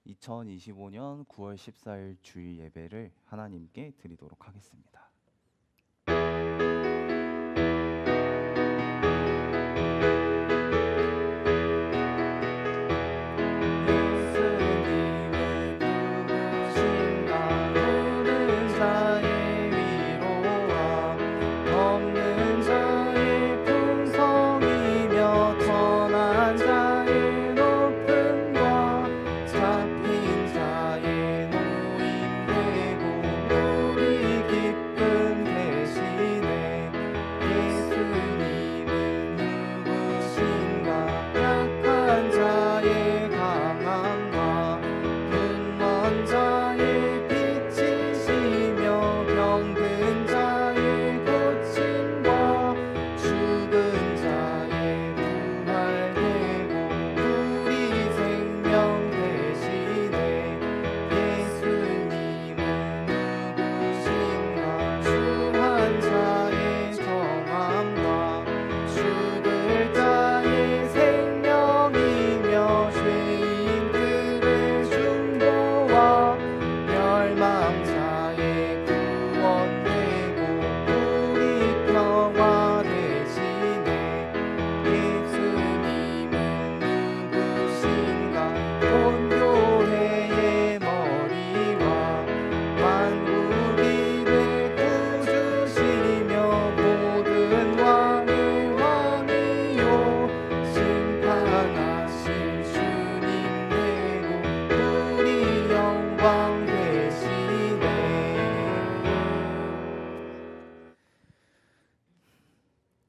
2025년 9월 14일 주일 예배를 하나님께 드리도록 하겠습니다.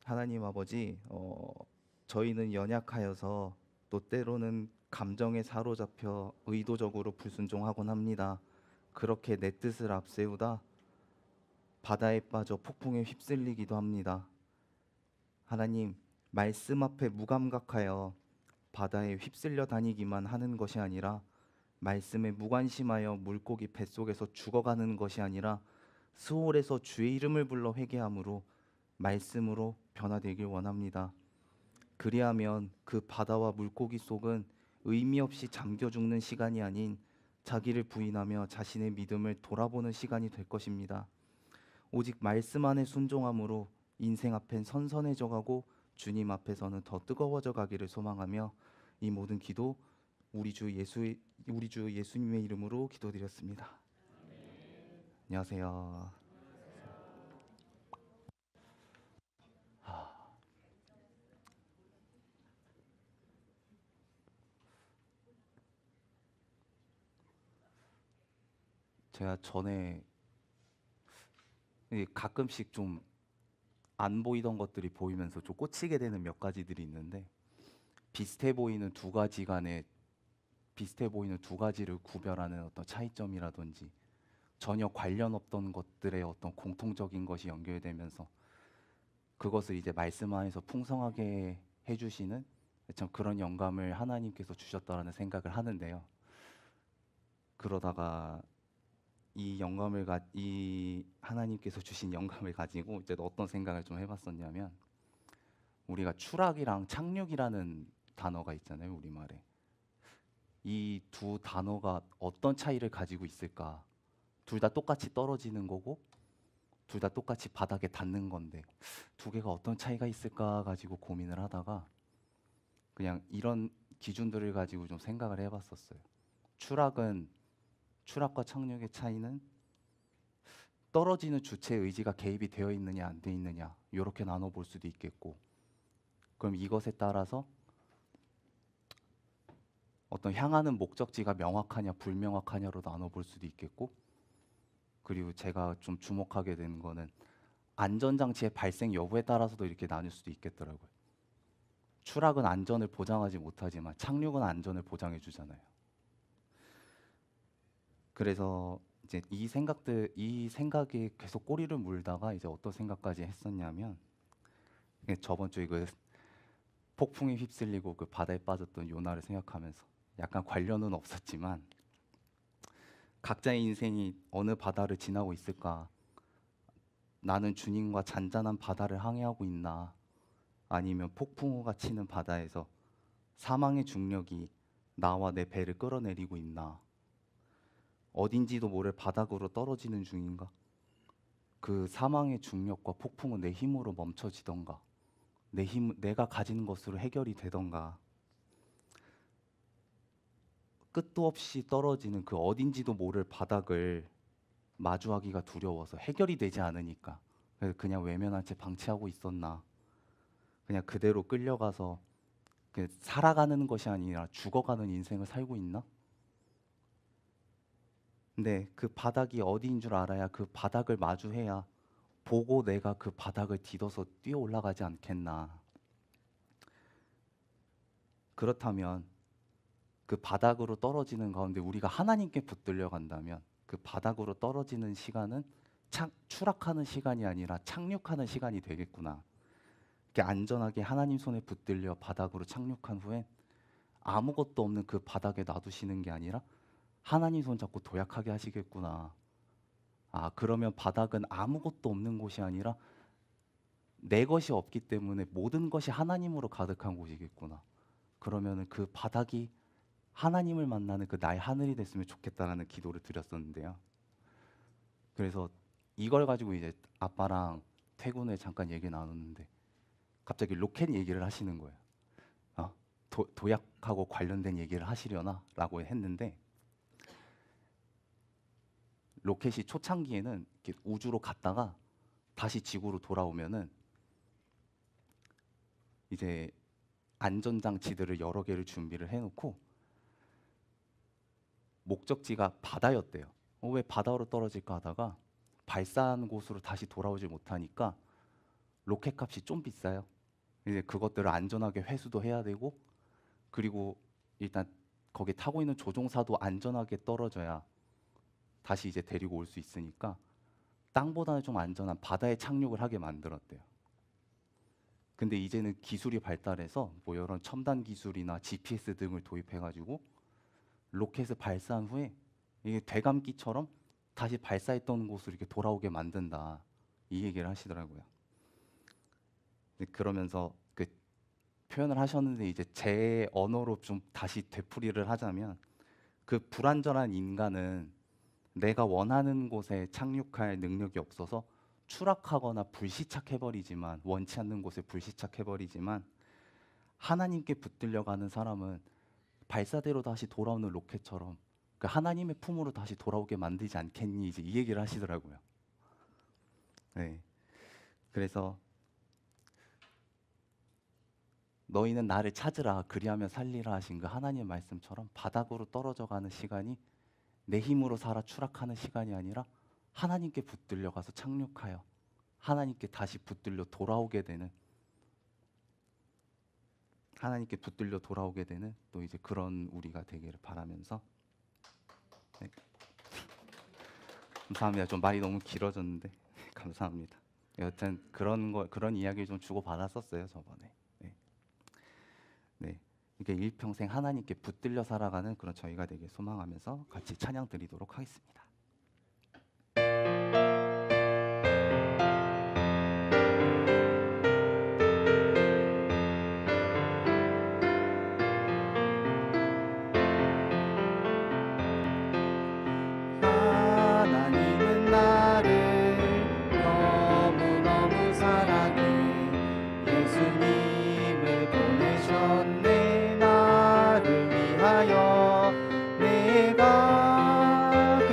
하나님 아버지, 저희는 연약하여서 또 때로는 감정에 사로잡혀 의도적으로 불순종하곤 합니다. 그렇게 내 뜻을 앞세우다 바다에 빠져 폭풍에 휩쓸리기도 합니다. 하나님, 말씀 앞에 무감각하여 바다에 휩쓸려 다니기만 하는 것이 아니라 말씀에 무관심하여 물고기 뱃속에서 죽어가는 것이 아니라 스올에서 주의 이름을 불러 회개함으로 말씀으로 변화되길 원합니다. 그리하면 그 바다와 물고기 속은 의미 없이 잠겨 죽는 시간이 아닌 자기를 부인하며 자신의 믿음을 돌아보는 시간이 될 것입니다. 오직 말씀 안에 순종함으로 인생 앞엔 선선해져 가고 주님 앞에서는 더 뜨거워져 가기를 소망하며 이 모든 기도 우리 주 예수님의 이름으로 기도드렸습니다. 안녕하세요. 제가 전에 가끔씩 좀 안 보이던 것들이 보이면서 좀 꽂히게 되는 몇 가지들이 있는데, 비슷해 보이는 두 가지를 구별하는 어떤 차이점이라든지 전혀 관련 없던 것들의 어떤 공통적인 것이 연결되면서 그것을 이제 말씀 안에서 풍성하게 해주시는 참 그런 영감을 하나님께서 주셨다라는 생각을 하는데요. 그러다가 이 하나님께서 주신 영감을 가지고 이제 어떤 생각을 좀 해봤었냐면, 우리가 추락이랑 착륙이라는 단어가 있잖아요, 우리말에. 이 두 단어가 어떤 차이를 가지고 있을까? 둘 다 똑같이 떨어지는 거고 둘 다 똑같이 바닥에 닿는 건데 두 개가 어떤 차이가 있을까 가지고 고민을 하다가 그냥 이런 기준들을 가지고 좀 생각을 해봤었어요. 추락과 착륙의 차이는 떨어지는 주체의 의지가 개입이 되어 있느냐 안 돼 있느냐, 이렇게 나눠볼 수도 있겠고, 그럼 이것에 따라서 어떤 향하는 목적지가 명확하냐 불명확하냐로 나눠볼 수도 있겠고, 그리고 제가 좀 주목하게 되는 거는 안전장치의 발생 여부에 따라서도 이렇게 나눌 수도 있겠더라고요. 추락은 안전을 보장하지 못하지만 착륙은 안전을 보장해 주잖아요. 그래서 이제 이 생각에 계속 꼬리를 물다가 이제 어떤 생각까지 했었냐면, 저번 주에 그 폭풍에 휩쓸리고 그 바다에 빠졌던 요나를 생각하면서 약간 관련은 없었지만, 각자의 인생이 어느 바다를 지나고 있을까? 나는 주님과 잔잔한 바다를 항해하고 있나? 아니면 폭풍우가 치는 바다에서 사망의 중력이 나와 내 배를 끌어내리고 있나? 어딘지도 모를 바닥으로 떨어지는 중인가? 그 사망의 중력과 폭풍은 내 힘으로 멈춰지던가? 내가 가진 것으로 해결이 되던가? 끝도 없이 떨어지는 그 어딘지도 모를 바닥을 마주하기가 두려워서 해결이 되지 않으니까 그래서 그냥 외면한 채 방치하고 있었나? 그냥 그대로 끌려가서 살아가는 것이 아니라 죽어가는 인생을 살고 있나? 근데 그 바닥이 어디인 줄 알아야 그 바닥을 마주해야 보고 내가 그 바닥을 디뎌서 뛰어 올라가지 않겠나? 그렇다면 그 바닥으로 떨어지는 가운데 우리가 하나님께 붙들려 간다면 그 바닥으로 떨어지는 시간은 추락하는 시간이 아니라 착륙하는 시간이 되겠구나. 이렇게 안전하게 하나님 손에 붙들려 바닥으로 착륙한 후엔 아무것도 없는 그 바닥에 놔두시는 게 아니라 하나님 손 잡고 도약하게 하시겠구나. 아, 그러면 바닥은 아무것도 없는 곳이 아니라 내 것이 없기 때문에 모든 것이 하나님으로 가득한 곳이겠구나. 그러면은 그 바닥이 하나님을 만나는 그 나의 하늘이 됐으면 좋겠다라는 기도를 드렸었는데요. 그래서 이걸 가지고 이제 아빠랑 퇴근 후에 잠깐 얘기 나눴는데 갑자기 로켓 얘기를 하시는 거예요. 도약하고 관련된 얘기를 하시려나? 라고 했는데 로켓이 초창기에는 이렇게 우주로 갔다가 다시 지구로 돌아오면은 이제 안전장치들을 여러 개를 준비를 해놓고 목적지가 바다였대요. 왜 바다로 떨어질까 하다가 발사한 곳으로 다시 돌아오지 못하니까 로켓 값이 좀 비싸요. 이제 그것들을 안전하게 회수도 해야 되고 그리고 일단 거기 타고 있는 조종사도 안전하게 떨어져야 다시 이제 데리고 올 수 있으니까 땅보다는 좀 안전한 바다에 착륙을 하게 만들었대요. 근데 이제는 기술이 발달해서 뭐 이런 첨단 기술이나 GPS 등을 도입해가지고 로켓을 발사한 후에 이게 되감기처럼 다시 발사했던 곳으로 이렇게 돌아오게 만든다. 이 얘기를 하시더라고요. 그러면서 그 표현을 하셨는데 이제 제 언어로 좀 다시 되풀이를 하자면 그 불완전한 인간은 내가 원하는 곳에 착륙할 능력이 없어서 추락하거나 불시착해버리지만 원치 않는 곳에 불시착해버리지만 하나님께 붙들려가는 사람은 발사대로 다시 돌아오는 로켓처럼 그 하나님의 품으로 다시 돌아오게 만들지 않겠니? 이제 이 얘기를 하시더라고요. 네. 그래서 너희는 나를 찾으라 그리하면 살리라 하신 그 하나님의 말씀처럼 바닥으로 떨어져가는 시간이 내 힘으로 살아 추락하는 시간이 아니라 하나님께 붙들려 가서 착륙하여 하나님께 다시 붙들려 돌아오게 되는 하나님께 붙들려 돌아오게 되는 또 이제 그런 우리가 되기를 바라면서 네. 감사합니다. 좀 말이 너무 길어졌는데 감사합니다. 여튼 그런 이야기를 좀 주고 받았었어요 저번에. 네. 네. 이게 일평생 하나님께 붙들려 살아가는 그런 저희가 되길 소망하면서 같이 찬양 드리도록 하겠습니다. 하나님은 나를 너무너무 사랑해 예수님을 보내셨네 나를 위하여 내가 그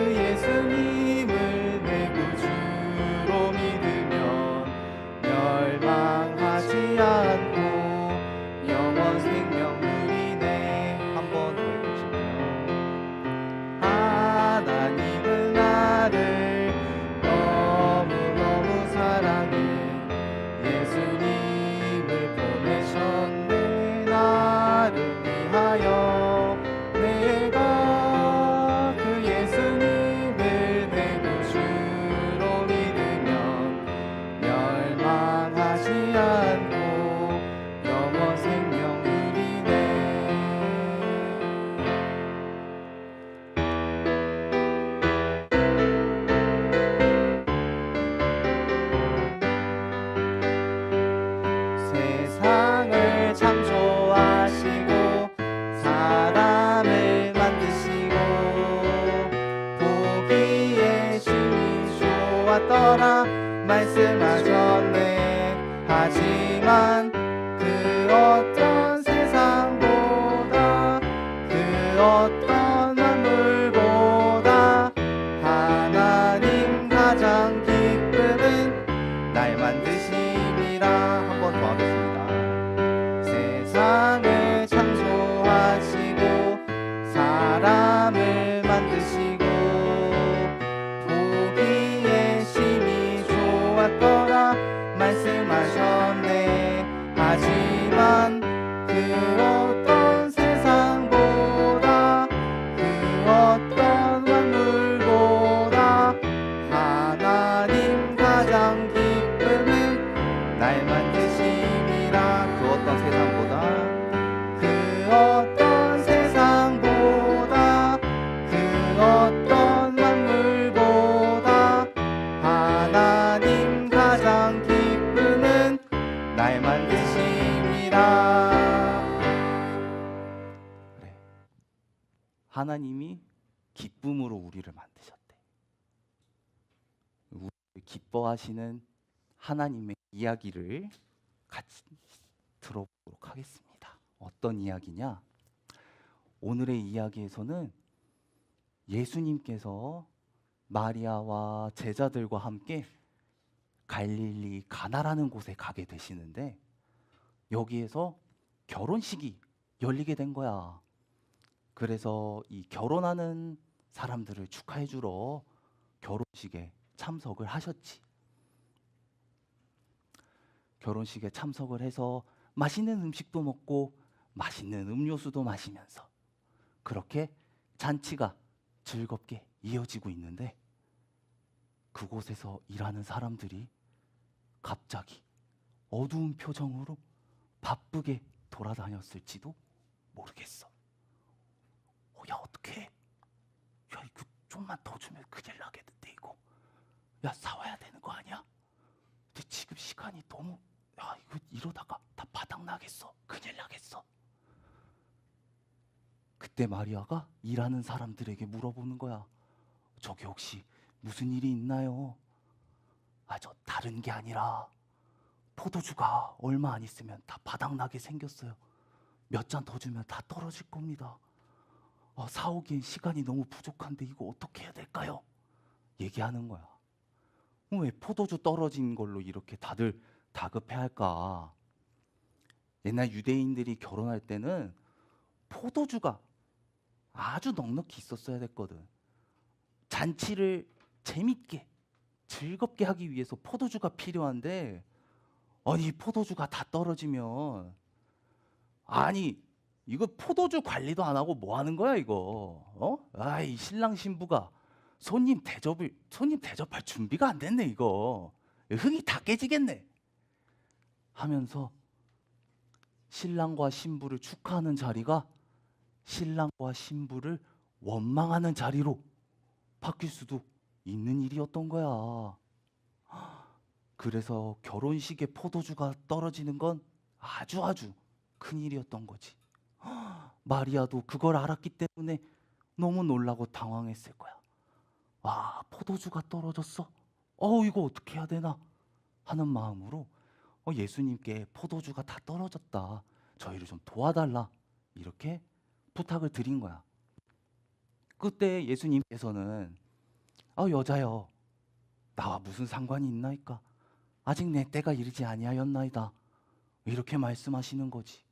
어떤 만물보다 하나님 가장 기쁨은 날 만드심이라. 한 번 더 하겠습니다. 세상을 창조하시고 사람을 만드시고 보기에 심히 좋았더라 말씀하셨네. 하지만 그 어떤 세상보다 그 어떤 만물보다 하나님 가장 기쁨은 날 만드심이라. 그 어떤 세상보다 그 어떤 세상보다 그 어떤 만물보다 하나님 가장 기쁨은 날 만드심이라. 그래, 하나님이 기쁨으로 우리를 만드셨대. 우리를 기뻐하시는 하나님의 이야기를 같이 들어보도록 하겠습니다. 어떤 이야기냐? 오늘의 이야기에서는 예수님께서 마리아와 제자들과 함께 갈릴리 가나라는 곳에 가게 되시는데 여기에서 결혼식이 열리게 된 거야. 그래서 이 결혼하는 사람들을 축하해 주러 결혼식에 참석을 하셨지. 결혼식에 참석을 해서 맛있는 음식도 먹고 맛있는 음료수도 마시면서 그렇게 잔치가 즐겁게 이어지고 있는데 그곳에서 일하는 사람들이 갑자기 어두운 표정으로 바쁘게 돌아다녔을지도 모르겠어. 야, 어떡해? 야, 이거 좀만 더 주면 큰일 나겠는데 이거. 야, 사와야 되는 거 아니야? 근데 지금 시간이 너무, 야, 이거 이러다가 다 바닥 나겠어. 큰일 나겠어. 그때 마리아가 일하는 사람들에게 물어보는 거야. 저기 혹시 무슨 일이 있나요? 아, 저 다른 게 아니라 포도주가 얼마 안 있으면 다 바닥나게 생겼어요. 몇 잔 더 주면 다 떨어질 겁니다. 사오기엔 시간이 너무 부족한데 이거 어떻게 해야 될까요? 얘기하는 거야. 왜 포도주 떨어진 걸로 이렇게 다들 다급해할까? 옛날 유대인들이 결혼할 때는 포도주가 아주 넉넉히 있었어야 됐거든. 잔치를 재밌게 즐겁게 하기 위해서 포도주가 필요한데 아니 포도주가 다 떨어지면 아니 이거 포도주 관리도 안 하고 뭐 하는 거야 이거? 아이 신랑 신부가 손님 대접할 준비가 안 됐네 이거. 흥이 다 깨지겠네. 하면서 신랑과 신부를 축하하는 자리가 신랑과 신부를 원망하는 자리로 바뀔 수도 있는 일이었던 거야. 그래서 결혼식에 포도주가 떨어지는 건 아주 큰 일이었던 거지. 마리아도 그걸 알았기 때문에 너무 놀라고 당황했을 거야. 아, 포도주가 떨어졌어? 이거 어떻게 해야 되나? 하는 마음으로 예수님께 포도주가 다 떨어졌다. 저희를 좀 도와달라. 이렇게 부탁을 드린 거야. 그때 예수님께서는 여자여, 나와 무슨 상관이 있나이까? 아직 내 때가 이르지 아니하였나이다. 이렇게 말씀하시는 거지.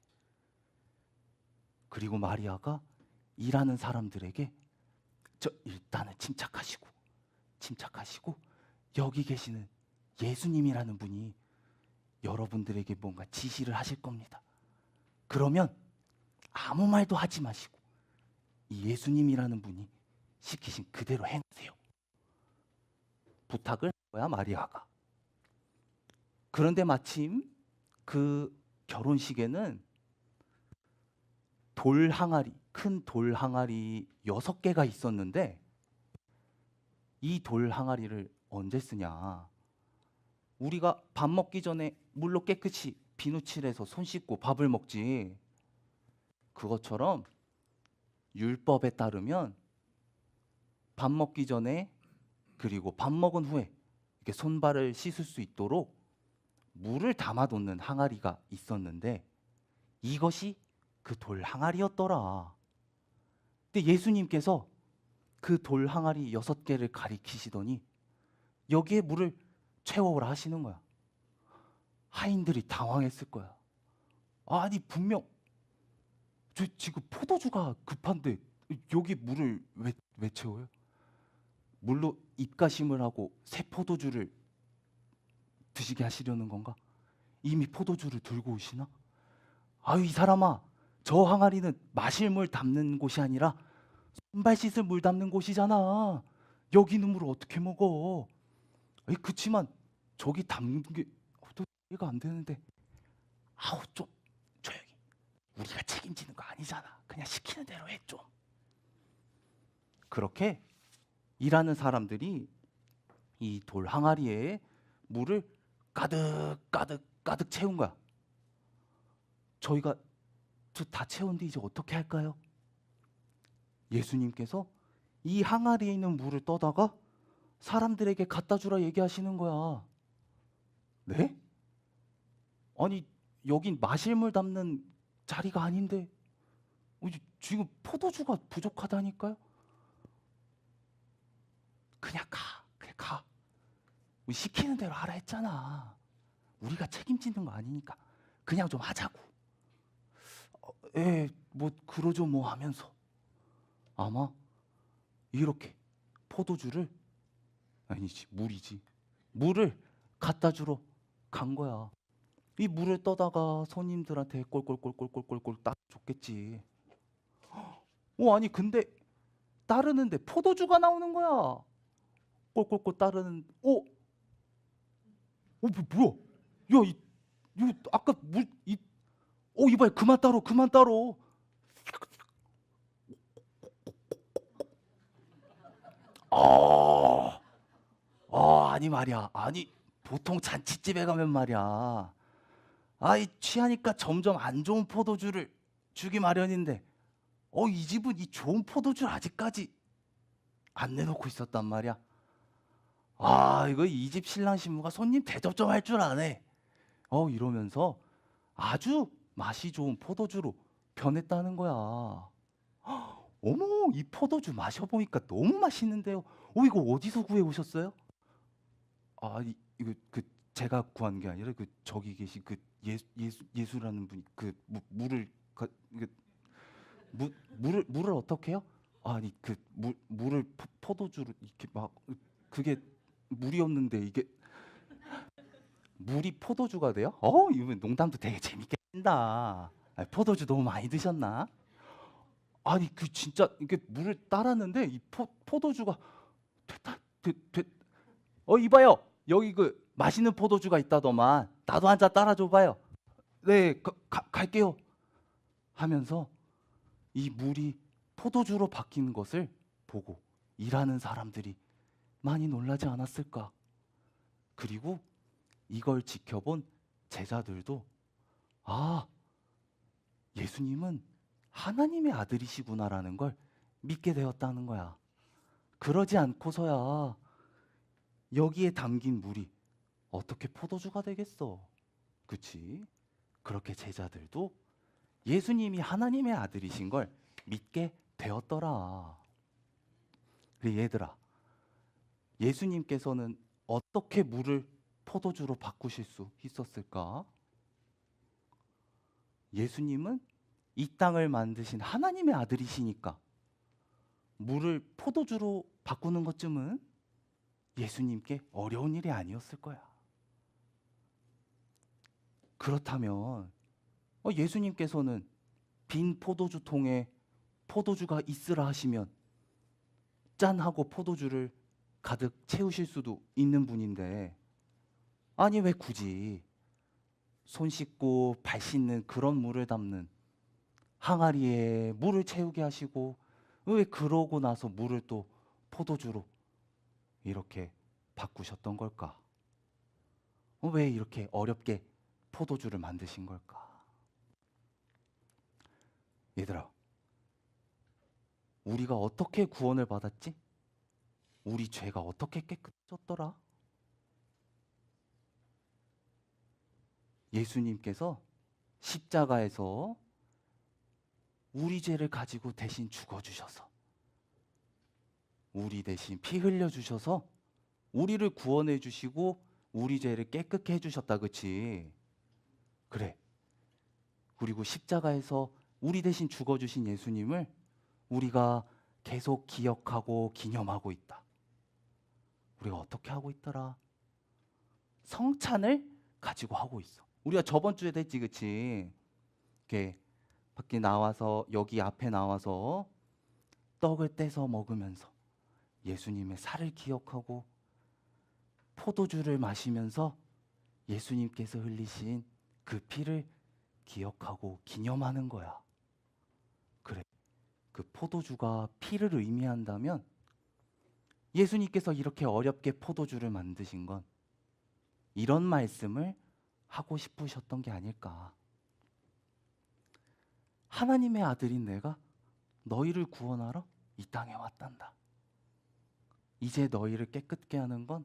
그리고 마리아가 일하는 사람들에게 일단은 침착하시고 여기 계시는 예수님이라는 분이 여러분들에게 뭔가 지시를 하실 겁니다. 그러면 아무 말도 하지 마시고 이 예수님이라는 분이 시키신 그대로 행하세요. 부탁을 한 거야 마리아가. 그런데 마침 그 결혼식에는 큰 돌 항아리 6개가 있었는데 이 돌 항아리를 언제 쓰냐? 우리가 밥 먹기 전에 물로 깨끗이 비누칠해서 손 씻고 밥을 먹지. 그것처럼 율법에 따르면 밥 먹기 전에 그리고 밥 먹은 후에 이렇게 손발을 씻을 수 있도록 물을 담아놓는 항아리가 있었는데 이것이 그 돌 항아리였더라. 근데 예수님께서 그 돌 항아리 6개를 가리키시더니 여기에 물을 채워오라 하시는 거야. 하인들이 당황했을 거야. 아니 분명 저 지금 포도주가 급한데 여기 물을 왜 채워요? 물로 입가심을 하고 새 포도주를 드시게 하시려는 건가? 이미 포도주를 들고 오시나? 아유 이 사람아, 저 항아리는 마실 물 담는 곳이 아니라 손발 씻을 물 담는 곳이잖아. 여기 있는 물을 어떻게 먹어? 에이, 그치만 저기 담는 게 또 이해가 안 되는데. 아우 좀 조용히. 우리가 책임지는 거 아니잖아. 그냥 시키는 대로 해 좀. 그렇게 일하는 사람들이 이 돌 항아리에 물을 가득 가득 가득 채운 거야. 저희가 저 다 채운데 이제 어떻게 할까요? 예수님께서 이 항아리에 있는 물을 떠다가 사람들에게 갖다 주라 얘기하시는 거야. 네? 아니 여긴 마실 물 담는 자리가 아닌데 지금 포도주가 부족하다니까요? 그냥 가. 우리 시키는 대로 하라 했잖아. 우리가 책임지는 거 아니니까 그냥 좀 하자고. 뭐 그러죠 뭐 하면서 아마 이렇게 포도주를, 아니지 물이지, 물을 갖다 주러 간 거야. 이 물을 떠다가 손님들한테 꼴꼴꼴꼴꼴꼴꼴 딱 줬겠지. 아니 근데 따르는데 포도주가 나오는 거야. 꼴꼴꼴 따르는. 뭐야? 야, 이거 아까 이봐요. 그만 따로. 아, 아니 말이야. 아니 보통 잔치집에 가면 말이야. 아이 취하니까 점점 안 좋은 포도주를 주기 마련인데, 이 집은 이 좋은 포도주를 아직까지 안 내놓고 있었단 말이야. 이거 이 집 신랑 신부가 손님 대접 좀 할 줄 아네. 이러면서 아주 맛이 좋은 포도주로 변했다는 거야. 어머, 이 포도주 마셔보니까 너무 맛있는데요. 이거 어디서 구해 오셨어요? 이거 제가 구한 게 아니라 저기 계신 예수라는 분이 물을 물을 어떻게 해요? 아니 물을 포도주로 이렇게 막, 그게 물이었는데 이게 물이 포도주가 돼요? 이거 농담도 되게 재밌게 한다. 포도주 너무 많이 드셨나? 아니 진짜 이게 물을 따랐는데 이 포도주가 됐다. 이봐요. 여기 맛있는 포도주가 있다더만. 나도 한 잔 따라줘 봐요. 네, 갈게요. 하면서 이 물이 포도주로 바뀌는 것을 보고 일하는 사람들이 많이 놀라지 않았을까? 그리고 이걸 지켜본 제자들도 예수님은 하나님의 아들이시구나라는 걸 믿게 되었다는 거야. 그러지 않고서야 여기에 담긴 물이 어떻게 포도주가 되겠어? 그치? 그렇게 제자들도 예수님이 하나님의 아들이신 걸 믿게 되었더라. 그래 얘들아, 예수님께서는 어떻게 물을 포도주로 바꾸실 수 있었을까? 예수님은 이 땅을 만드신 하나님의 아들이시니까 물을 포도주로 바꾸는 것쯤은 예수님께 어려운 일이 아니었을 거야. 그렇다면 예수님께서는 빈 포도주 통에 포도주가 있으라 하시면 짠 하고 포도주를 가득 채우실 수도 있는 분인데, 아니 왜 굳이 손 씻고 발 씻는 그런 물을 담는 항아리에 물을 채우게 하시고, 왜 그러고 나서 물을 또 포도주로 이렇게 바꾸셨던 걸까? 왜 이렇게 어렵게 포도주를 만드신 걸까? 얘들아, 우리가 어떻게 구원을 받았지? 우리 죄가 어떻게 깨끗해졌더라? 예수님께서 십자가에서 우리 죄를 가지고 대신 죽어주셔서, 우리 대신 피 흘려주셔서 우리를 구원해 주시고 우리 죄를 깨끗게 해주셨다. 그치? 그래. 그리고 십자가에서 우리 대신 죽어주신 예수님을 우리가 계속 기억하고 기념하고 있다. 우리가 어떻게 하고 있더라? 성찬을 가지고 하고 있어. 우리가 저번 주에도 했지, 그치? 이렇게 밖에 나와서, 여기 앞에 나와서 떡을 떼서 먹으면서 예수님의 살을 기억하고, 포도주를 마시면서 예수님께서 흘리신 그 피를 기억하고 기념하는 거야. 그래. 그 포도주가 피를 의미한다면 예수님께서 이렇게 어렵게 포도주를 만드신 건 이런 말씀을 하고 싶으셨던 게 아닐까. 하나님의 아들인 내가 너희를 구원하러 이 땅에 왔단다. 이제 너희를 깨끗게 하는 건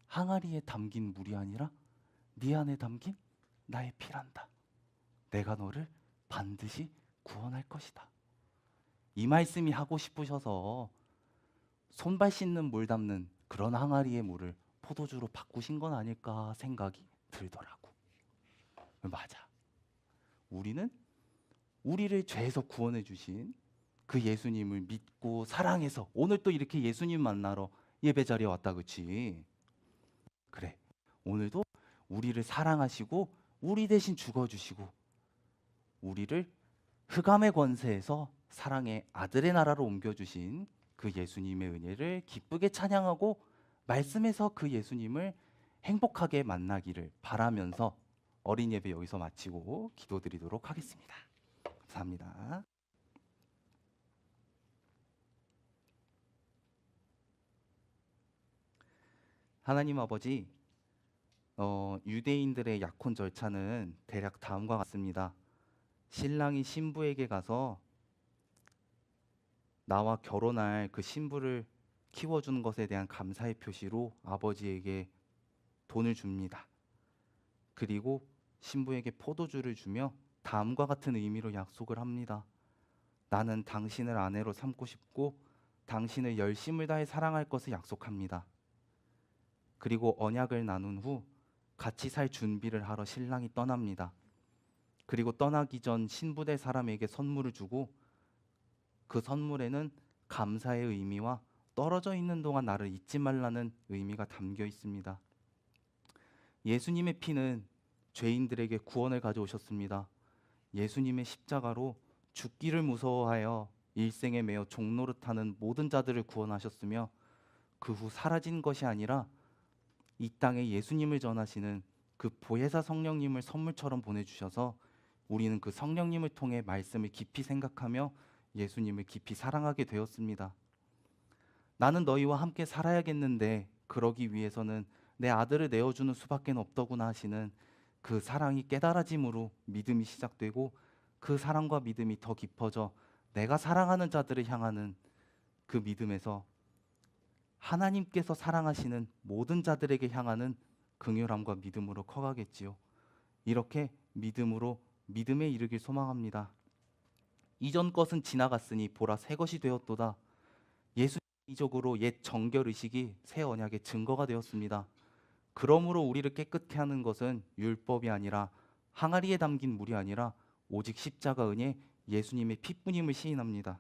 항아리에 담긴 물이 아니라 네 안에 담긴 나의 피란다. 내가 너를 반드시 구원할 것이다. 이 말씀이 하고 싶으셔서 손발 씻는 물 담는 그런 항아리의 물을 포도주로 바꾸신 건 아닐까 생각이 들더라고. 맞아. 우리는 우리를 죄에서 구원해 주신 그 예수님을 믿고 사랑해서 오늘 또 이렇게 예수님 만나러 예배 자리에 왔다. 그치? 그래. 오늘도 우리를 사랑하시고 우리 대신 죽어주시고 우리를 흑암의 권세에서 사랑의 아들의 나라로 옮겨주신 그 예수님의 은혜를 기쁘게 찬양하고 말씀에서 그 예수님을 행복하게 만나기를 바라면서 어린 예배 여기서 마치고 기도드리도록 하겠습니다. 감사합니다. 하나님 아버지, 유대인들의 약혼 절차는 대략 다음과 같습니다. 신랑이 신부에게 가서 나와 결혼할 그 신부를 키워주는 것에 대한 감사의 표시로 아버지에게 돈을 줍니다. 그리고 신부에게 포도주를 주며 다음과 같은 의미로 약속을 합니다. 나는 당신을 아내로 삼고 싶고 당신을 열심을 다해 사랑할 것을 약속합니다. 그리고 언약을 나눈 후 같이 살 준비를 하러 신랑이 떠납니다. 그리고 떠나기 전 신부될 사람에게 선물을 주고 그 선물에는 감사의 의미와 떨어져 있는 동안 나를 잊지 말라는 의미가 담겨 있습니다. 예수님의 피는 죄인들에게 구원을 가져오셨습니다. 예수님의 십자가로 죽기를 무서워하여 일생에 매여 종노릇하는 모든 자들을 구원하셨으며 그 후 사라진 것이 아니라 이 땅에 예수님을 전하시는 그 보혜사 성령님을 선물처럼 보내주셔서 우리는 그 성령님을 통해 말씀을 깊이 생각하며 예수님을 깊이 사랑하게 되었습니다. 나는 너희와 함께 살아야겠는데 그러기 위해서는 내 아들을 내어주는 수밖에 없더구나 하시는 그 사랑이 깨달아짐으로 믿음이 시작되고 그 사랑과 믿음이 더 깊어져 내가 사랑하는 자들을 향하는 그 믿음에서 하나님께서 사랑하시는 모든 자들에게 향하는 긍휼함과 믿음으로 커가겠지요. 이렇게 믿음으로 믿음에 이르길 소망합니다. 이전 것은 지나갔으니 보라 새 것이 되었도다. 예수님 이적으로 옛 정결 의식이 새 언약의 증거가 되었습니다. 그러므로 우리를 깨끗게 하는 것은 율법이 아니라 항아리에 담긴 물이 아니라 오직 십자가 은혜 예수님의 피뿐임을 시인합니다.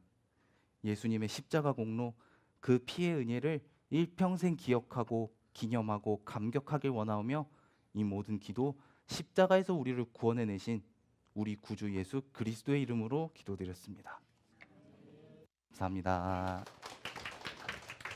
예수님의 십자가 공로 그 피의 은혜를 일평생 기억하고 기념하고 감격하길 원하오며 이 모든 기도 십자가에서 우리를 구원해내신 우리 구주 예수 그리스도의 이름으로 기도드렸습니다. 감사합니다.